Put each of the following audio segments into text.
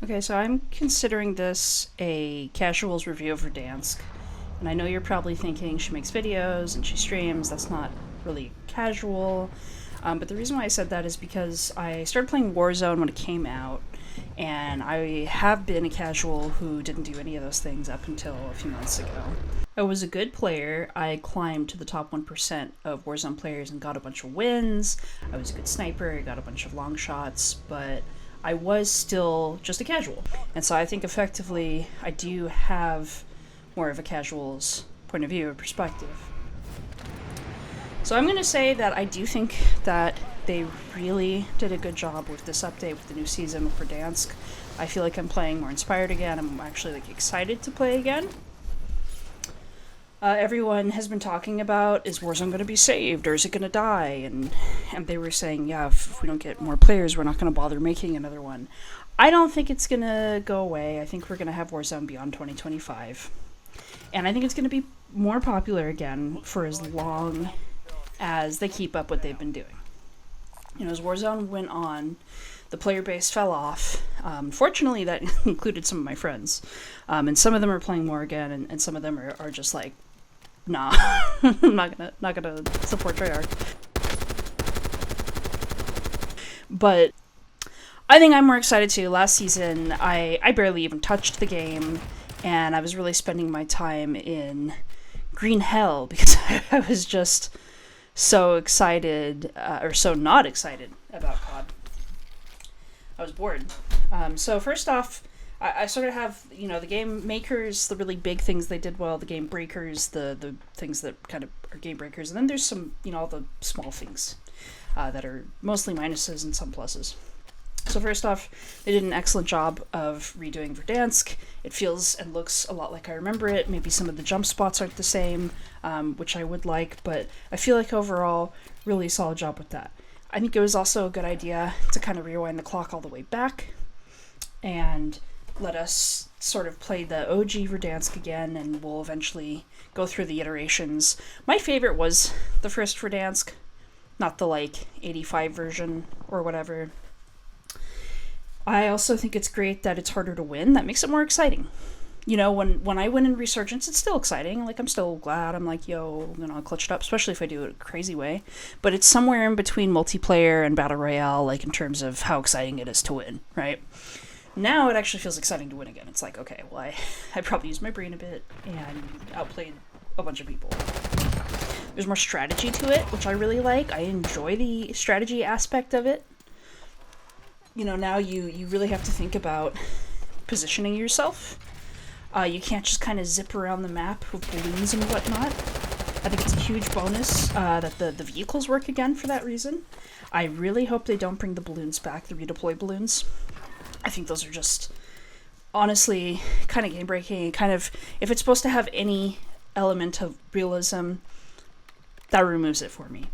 Okay, so I'm considering this a casuals review of Verdansk. And I know you're probably thinking she makes videos and she streams. That's not really casual. But the reason why I said that is because I started playing Warzone when it came out. And I have been a casual who didn't do any of those things up until a few months ago. I was a good player. I climbed to the top 1% of Warzone players and got a bunch of wins. I was a good sniper. I got a bunch of long shots. But I was still just a casual. And so I think effectively I do have more of a casual's point of view or perspective. So I'm going to say that I do think that they really did a good job with this update, with the new season of Verdansk. I feel like I'm playing more inspired again. I'm actually excited to play again. Everyone has been talking about, is Warzone going to be saved or is it going to die? And they were saying, yeah, if we don't get more players, we're not going to bother making another one. I don't think it's going to go away. I think we're going to have Warzone beyond 2025. And I think it's going to be more popular again for as long as they keep up what they've been doing. As Warzone went on, the player base fell off. Fortunately, that included some of my friends. And some of them are playing more again, and some of them are just like, nah, I'm not gonna support Treyarch. But I think I'm more excited too. Last season, I barely even touched the game, and I was really spending my time in green hell because I was just so excited, or so not excited about COD. I was bored. So first off, I sort of have, the game makers, the really big things they did well, the game breakers, the things that kind of are game breakers, and then there's some, all the small things that are mostly minuses and some pluses. So first off, they did an excellent job of redoing Verdansk. It feels and looks a lot like I remember it. Maybe some of the jump spots aren't the same, which I would like, but I feel like overall, really solid job with that. I think it was also a good idea to kind of rewind the clock all the way back and let us sort of play the OG Verdansk again, and we'll eventually go through the iterations. My favorite was the first Verdansk, not the 85 version or whatever. I also think it's great that it's harder to win. That makes it more exciting. When I win in Resurgence, it's still exciting. I'm still glad. I'm yo, I'll clutch it up, especially if I do it a crazy way. But it's somewhere in between multiplayer and Battle Royale, in terms of how exciting it is to win, right? Now it actually feels exciting to win again. It's okay, well, I probably used my brain a bit and outplayed a bunch of people. There's more strategy to it, which I really like. I enjoy the strategy aspect of it. Now you really have to think about positioning yourself. You can't just kind of zip around the map with balloons and whatnot. I think it's a huge bonus that the vehicles work again for that reason. I really hope they don't bring the balloons back, the redeploy balloons. I think those are just, honestly, kind of game-breaking. Kind of, if it's supposed to have any element of realism, that removes it for me.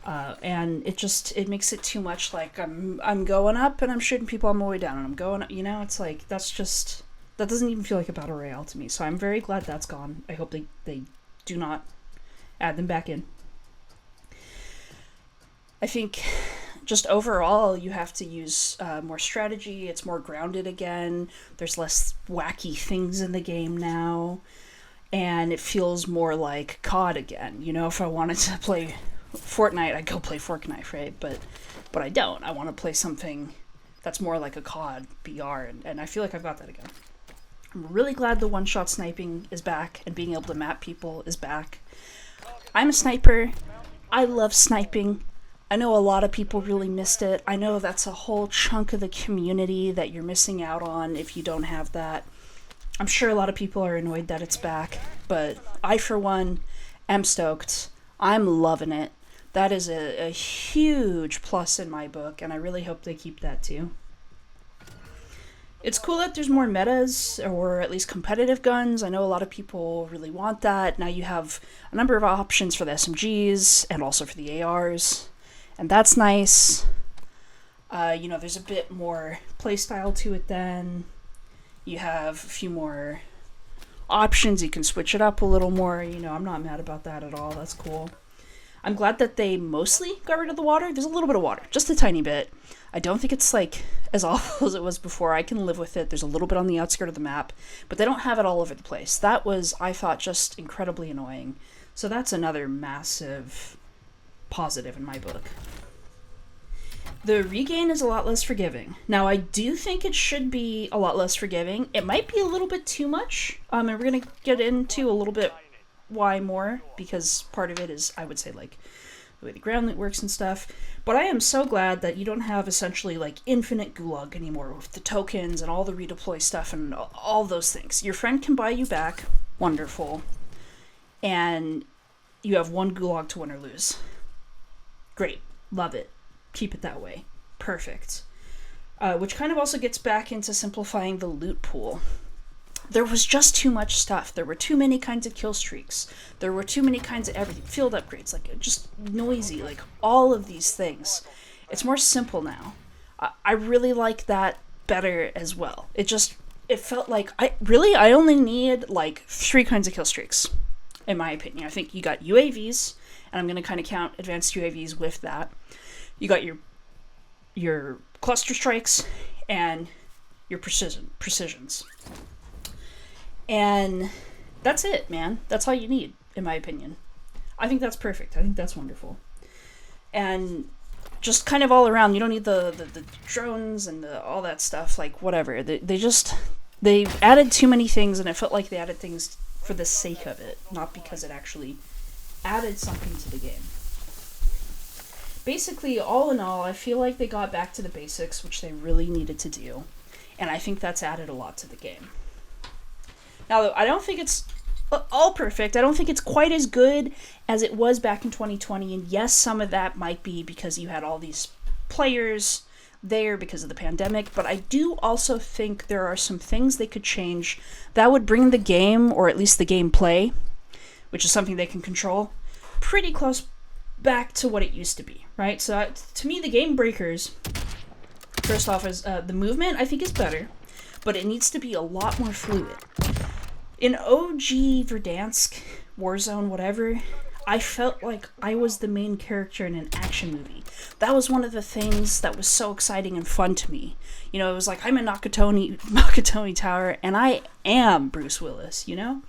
And it makes it too much I'm going up and I'm shooting people on my way down and I'm going up, it's that doesn't even feel like a battle royale to me. So I'm very glad that's gone. I hope they do not add them back in. I think just overall you have to use more strategy. It's more grounded again. There's less wacky things in the game now. And it feels more like COD again. If I wanted to play Fortnite, I'd go play Fortnite, right? But I don't. I want to play something that's more like a COD BR, and I feel like I've got that again. I'm really glad the one-shot sniping is back and being able to map people is back. I'm a sniper. I love sniping. I know a lot of people really missed it. I know that's a whole chunk of the community that you're missing out on if you don't have that. I'm sure a lot of people are annoyed that it's back, but I, for one, am stoked. I'm loving it. That is a huge plus in my book, and I really hope they keep that too. It's cool that there's more metas, or at least competitive guns. I know a lot of people really want that. Now you have a number of options for the SMGs, and also for the ARs, and that's nice. There's a bit more playstyle to it then. You have a few more options. You can switch it up a little more. I'm not mad about that at all. That's cool. I'm glad that they mostly got rid of the water. There's a little bit of water, just a tiny bit. I don't think it's like as awful as it was before. I can live with it. There's a little bit on the outskirt of the map, but they don't have it all over the place. That was, I thought, just incredibly annoying. So that's another massive positive in my book. The regain is a lot less forgiving. Now, I do think it should be a lot less forgiving. It might be a little bit too much, and we're going to get into a little bit why more, because part of it is, I would say, like, the way the ground loot works and stuff. But I am so glad that you don't have essentially, like, infinite gulag anymore with the tokens and all the redeploy stuff and all those things. Your friend can buy you back. Wonderful. And you have one gulag to win or lose. Great. Love it. Keep it that way. Perfect. Which kind of also gets back into simplifying the loot pool. There was just too much stuff. There were too many kinds of kill streaks. There were too many kinds of everything. Field upgrades, like just noisy, like all of these things. It's more simple now. I really like that better as well. It felt like I only need like 3 kinds of kill streaks, in my opinion. I think you got UAVs, and I'm going to kind of count advanced UAVs with that. You got your cluster strikes and your precisions. And that's it, man. That's all you need, in my opinion. I think that's perfect. I think that's wonderful. And just kind of all around, you don't need the drones and all that stuff, like whatever. They added too many things, and it felt like they added things for the sake of it, not because it actually added something to the game. Basically, all in all, I feel like they got back to the basics, which they really needed to do, and I think that's added a lot to the game. Now, I don't think it's all perfect. I don't think it's quite as good as it was back in 2020, and yes, some of that might be because you had all these players there because of the pandemic, but I do also think there are some things they could change that would bring the game, or at least the gameplay, which is something they can control, pretty close back to what it used to be, right? So to me, the game breakers, first off, is the movement I think is better, but it needs to be a lot more fluid. In OG Verdansk, Warzone, whatever, I felt like I was the main character in an action movie. That was one of the things that was so exciting and fun to me. You know, it was like, I'm in Nakatomi Tower, and I am Bruce Willis, you know?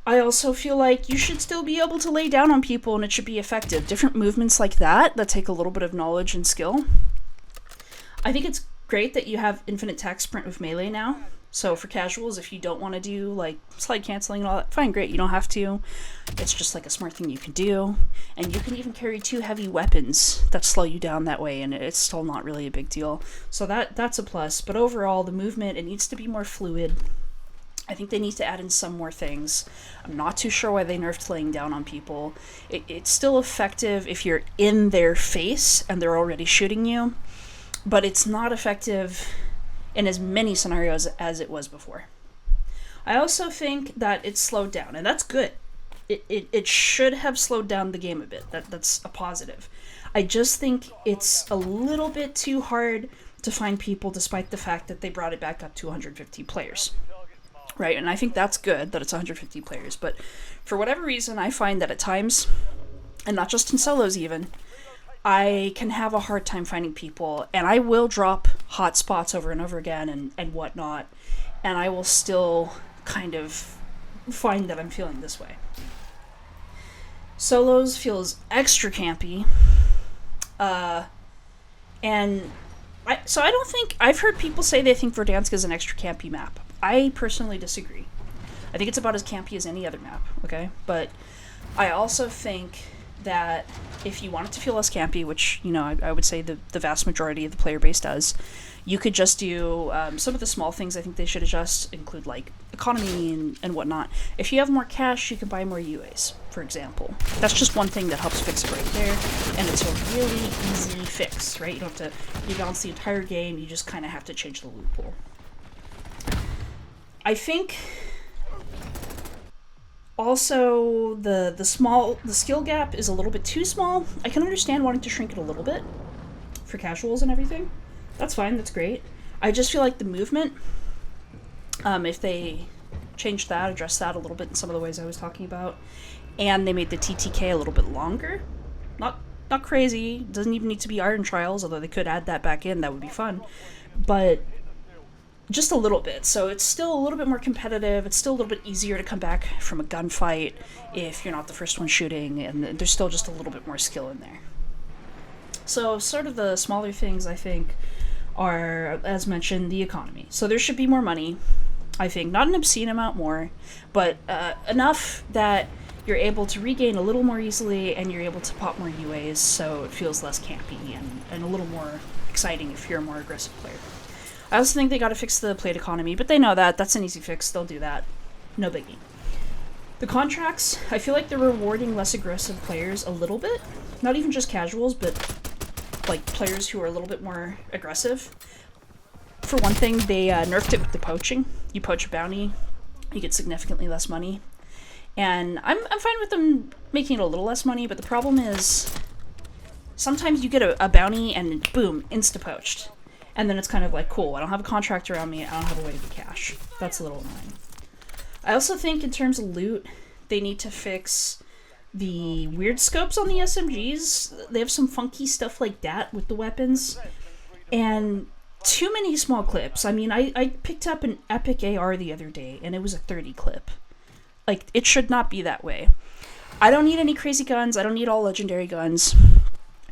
I also feel like you should still be able to lay down on people and it should be effective. Different movements like that take a little bit of knowledge and skill. I think it's great that you have infinite attack sprint with melee now. So for casuals, if you don't want to do like slide canceling and all that, fine, great, you don't have to. It's just like a smart thing you can do. And you can even carry 2 heavy weapons that slow you down that way, and it's still not really a big deal. So that's a plus. But overall, the movement, it needs to be more fluid. I think they need to add in some more things. I'm not too sure why they nerfed laying down on people. It's still effective if you're in their face and they're already shooting you, but it's not effective in as many scenarios as it was before. I also think that it's slowed down, and that's good. It should have slowed down the game a bit. That's a positive. I just think it's a little bit too hard to find people, despite the fact that they brought it back up to 150 players. Right, and I think that's good that it's 150 players, but for whatever reason, I find that at times, and not just in solos even, I can have a hard time finding people, and I will drop hotspots over and over again and whatnot, and I will still kind of find that I'm feeling this way. Solos feels extra campy, and I don't think, I've heard people say they think Verdansk is an extra campy map. I personally disagree. I think it's about as campy as any other map, okay? But I also think that if you want it to feel less campy, which, you know, I would say the vast majority of the player base does, you could just do some of the small things I think they should adjust, include, like, economy and whatnot. If you have more cash, you can buy more UAs, for example. That's just one thing that helps fix it right there, and it's a really easy fix, right? You don't have to rebalance the entire game, you just kind of have to change the loot pool. I think also the skill gap is a little bit too small. I can understand wanting to shrink it a little bit for casuals and everything. That's fine, that's great. I just feel like the movement, if they change that, address that a little bit in some of the ways I was talking about, and they made the TTK a little bit longer. Not crazy. Doesn't even need to be Iron Trials, although they could add that back in. That would be fun. But just a little bit. So it's still a little bit more competitive. It's still a little bit easier to come back from a gunfight if you're not the first one shooting, and there's still just a little bit more skill in there. So sort of the smaller things, I think, are, as mentioned, the economy. So there should be more money, I think. Not an obscene amount more, but enough that you're able to regain a little more easily, and you're able to pop more UAs, so it feels less campy and a little more exciting if you're a more aggressive player. I also think they gotta fix the plate economy, but they know that. That's an easy fix. They'll do that. No biggie. The contracts, I feel like they're rewarding less aggressive players a little bit. Not even just casuals, but like players who are a little bit more aggressive. For one thing, they nerfed it with the poaching. You poach a bounty, you get significantly less money. And I'm fine with them making it a little less money, but the problem is sometimes you get a bounty and boom, insta-poached. And then it's kind of like, cool, I don't have a contract around me, I don't have a way to get cash. That's a little annoying. I also think in terms of loot, they need to fix the weird scopes on the SMGs. They have some funky stuff like that with the weapons. And too many small clips. I mean, I picked up an epic AR the other day, and it was a 30 clip. Like, it should not be that way. I don't need any crazy guns. I don't need all legendary guns.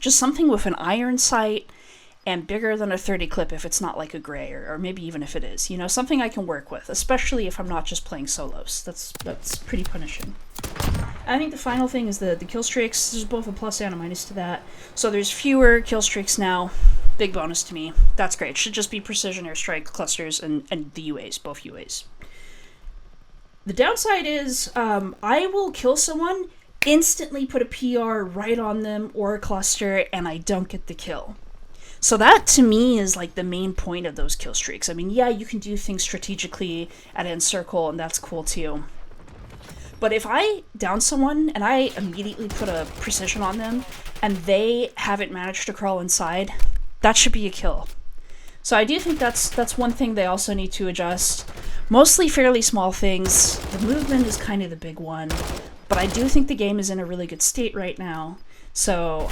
Just something with an iron sight and bigger than a 30 clip if it's not like a gray, or maybe even if it is. You know, something I can work with, especially if I'm not just playing solos. That's pretty punishing. I think the final thing is the kill streaks. There's both a plus and a minus to that. So there's fewer kill streaks now. Big bonus to me. That's great. Should just be precision airstrike clusters and the UAs, both UAs. The downside is I will kill someone, instantly put a PR right on them or a cluster, and I don't get the kill. So that, to me, is like the main point of those kill streaks. I mean, yeah, you can do things strategically at end circle, and that's cool too. But if I down someone and I immediately put a precision on them, and they haven't managed to crawl inside, that should be a kill. So I do think that's one thing they also need to adjust. Mostly fairly small things. The movement is kind of the big one. But I do think the game is in a really good state right now. So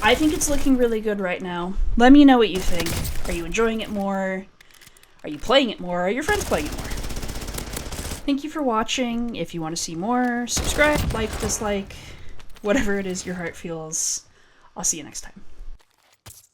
I think it's looking really good right now. Let me know what you think. Are you enjoying it more? Are you playing it more? Are your friends playing it more? Thank you for watching. If you want to see more, subscribe, like, dislike, whatever it is your heart feels. I'll see you next time.